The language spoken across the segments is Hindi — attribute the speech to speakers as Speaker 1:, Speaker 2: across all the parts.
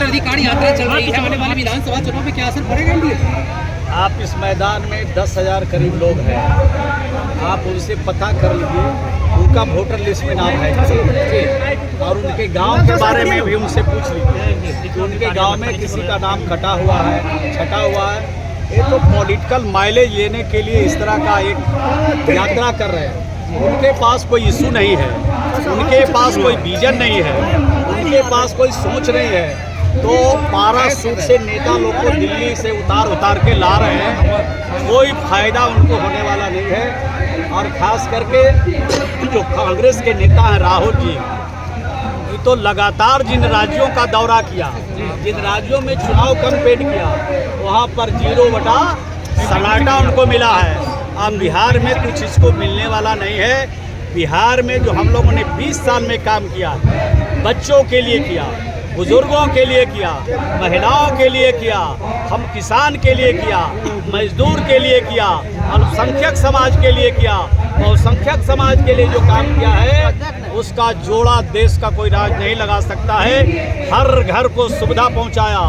Speaker 1: सर्वाधिकार यात्रा चल रही है, आने वाले विधानसभा चुनाव में क्या असर पड़ेगा इनके?
Speaker 2: आप इस मैदान में 10,000 करीब लोग हैं, आप उनसे पता कर लीजिए उनका वोटर लिस्ट में नाम है और उनके गांव के बारे में भी उनसे पूछ लीजिए कि उनके गांव में किसी का नाम कटा हुआ है, छटा हुआ है। ये तो पॉलिटिकल माइलेज लेने के लिए इस तरह का एक यात्रा कर रहे हैं। उनके पास कोई इशू नहीं है, उनके पास कोई विजन नहीं है, उनके पास कोई सोच नहीं है। तो 12 सूट से नेता लोग को दिल्ली से उतार के ला रहे हैं, कोई फायदा उनको होने वाला नहीं है। और खास करके जो कांग्रेस के नेता हैं राहुल जी, ये तो लगातार जिन राज्यों का दौरा किया, जिन राज्यों में चुनाव कैंपेन किया, वहाँ पर 0 बटा सन्नाटा उनको मिला है। अब बिहार में कुछ इसको मिलने वाला नहीं है। बिहार में जो हम लोगों ने 20 साल में काम किया, बच्चों के लिए किया, बुजुर्गों के लिए किया, महिलाओं के लिए किया, हम किसान के लिए किया, मजदूर के लिए किया, अल्पसंख्यक समाज के लिए किया, बहुसंख्यक समाज के लिए जो काम किया है, उसका जोड़ा देश का कोई राज नहीं लगा सकता है। हर घर को सुविधा पहुंचाया,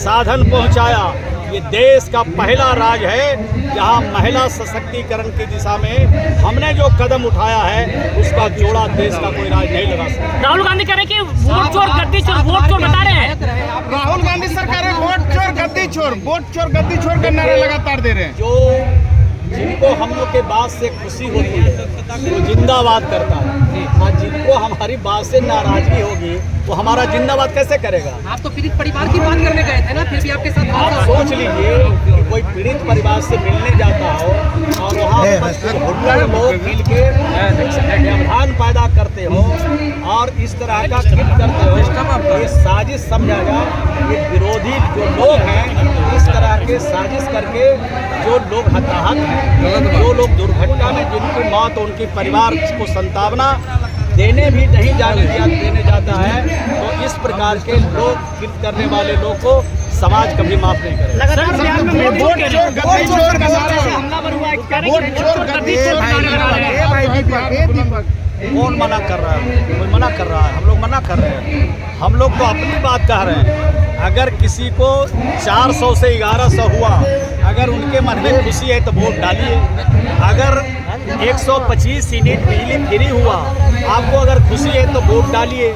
Speaker 2: साधन पहुंचाया। ये देश का पहला राज है जहां महिला सशक्तिकरण की दिशा में हमने जो कदम उठाया है, उसका जोड़ा देश का कोई राज नहीं लगा सकता।
Speaker 3: राहुल गांधी कह रहे हैं कि वोट चोर गद्दी चोर, वोट चोर बता रहे हैं।
Speaker 4: राहुल गांधी सरकार वोट चोर गद्दी चोर, वोट चोर गद्दी चोर का नारा लगातार दे रहे हैं।
Speaker 2: जो जिनको हम लोग के बात से खुशी होती है वो जिंदाबाद करता है, और जिनको हमारी बात से नाराजगी होगी वो हमारा जिंदाबाद कैसे करेगा?
Speaker 1: आप तो पीड़ित परिवार की बात करने गए थे ना, फिर भी आपके साथ
Speaker 2: आप सोच लीजिए कि कोई पीड़ित परिवार से मिलने जाता हो और वहाँ लोग मिल के व्यवधान पैदा करते हो और इस तरह का कृत्य करते हो, ये साजिश समझा जाए। ये विरोधी जो लोग हैं, इस तरह के साजिश करके जो लोग हताहत हैं, जो लोग दुर्घटना में जिनकी मौत, उनके परिवार को संतावना देने भी नहीं देने जाता है, तो इस प्रकार के लोग कृत्य करने वाले लोग को समाज कभी माफ नहीं करेगा। कौन मना कर रहा है? कोई मना कर रहा है? हम लोग मना कर रहे हैं? हम लोग तो अपनी बात कह रहे हैं। अगर किसी को 400 से 1100 हुआ, अगर उनके मन में खुशी है तो वोट डालिए। अगर 125 यूनिट बिजली फ्री हुआ, आपको अगर खुशी है तो वोट डालिए।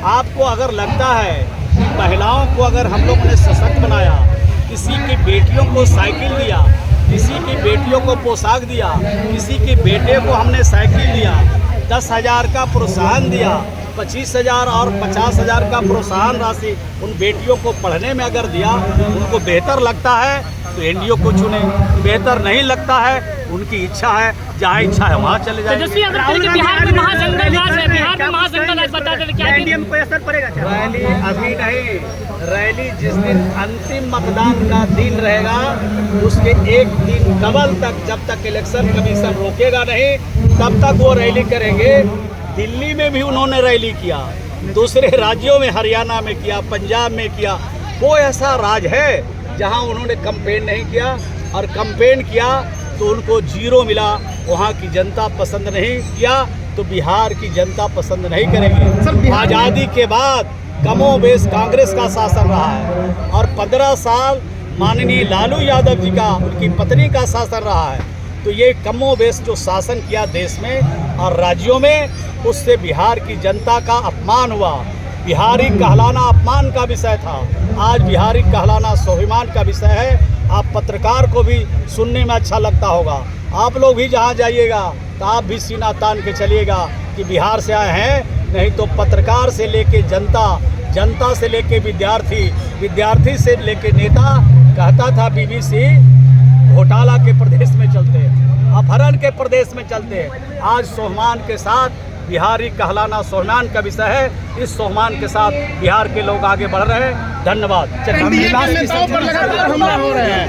Speaker 2: आपको अगर लगता है कि महिलाओं को अगर हम लोगों ने सशक्त बनाया, किसी की बेटियों को साइकिल दिया, किसी की बेटियों को पोशाक दिया, किसी के बेटे को हमने साइकिल दिया, 10,000 का प्रोत्साहन दिया, 25,000 और 50,000 का प्रोत्साहन राशि उन बेटियों को पढ़ने में अगर दिया, उनको बेहतर लगता है तो एनडीओ को चुने। बेहतर नहीं लगता है, उनकी इच्छा है, जहाँ इच्छा है वहाँ चले जाए।
Speaker 3: बिहार में महाजंगल राज है, बिहार में महाजंगल राज बता दें क्या एनडीए को असर पड़ेगा?
Speaker 2: रैली अभी नहीं, रैली जिस दिन अंतिम मतदान का दिन रहेगा, उसके एक दिन कबल तक, जब तक इलेक्शन कमीशन रोकेगा नहीं, तब तक वो रैली करेंगे। दिल्ली में भी उन्होंने रैली किया, दूसरे राज्यों में, हरियाणा में किया, पंजाब में किया। कोई ऐसा राज है जहां उन्होंने कैंपेन नहीं किया, और कैंपेन किया तो उनको 0 मिला। वहां की जनता पसंद नहीं किया तो बिहार की जनता पसंद नहीं करेगी। आज़ादी के बाद कमोबेश कांग्रेस का शासन रहा है, और 15 साल माननीय लालू यादव जी का, उनकी पत्नी का शासन रहा है। तो ये कमोबेश जो शासन किया देश में और राज्यों में, उससे बिहार की जनता का अपमान हुआ। बिहारी कहलाना अपमान का विषय था, आज बिहारी कहलाना स्वाभिमान का विषय है। आप पत्रकार को भी सुनने में अच्छा लगता होगा। आप लोग भी जहाँ जाइएगा तो आप भी सीना तान के चलिएगा कि बिहार से आए हैं। नहीं तो पत्रकार से लेके जनता, जनता से लेके विद्यार्थी, विद्यार्थी से लेके नेता कहता था बीबीसी घोटाला के प्रदेश में चलते हैं, अपहरण के प्रदेश में चलते हैं। आज स्वाभिमान के साथ बिहारी कहलाना स्वाभिमान का विषय है। इस स्वाभिमान के साथ बिहार के लोग आगे बढ़ रहे हैं। धन्यवाद।
Speaker 4: एनडीए के नेताओं पर लगातार हमला हो रहे हैं।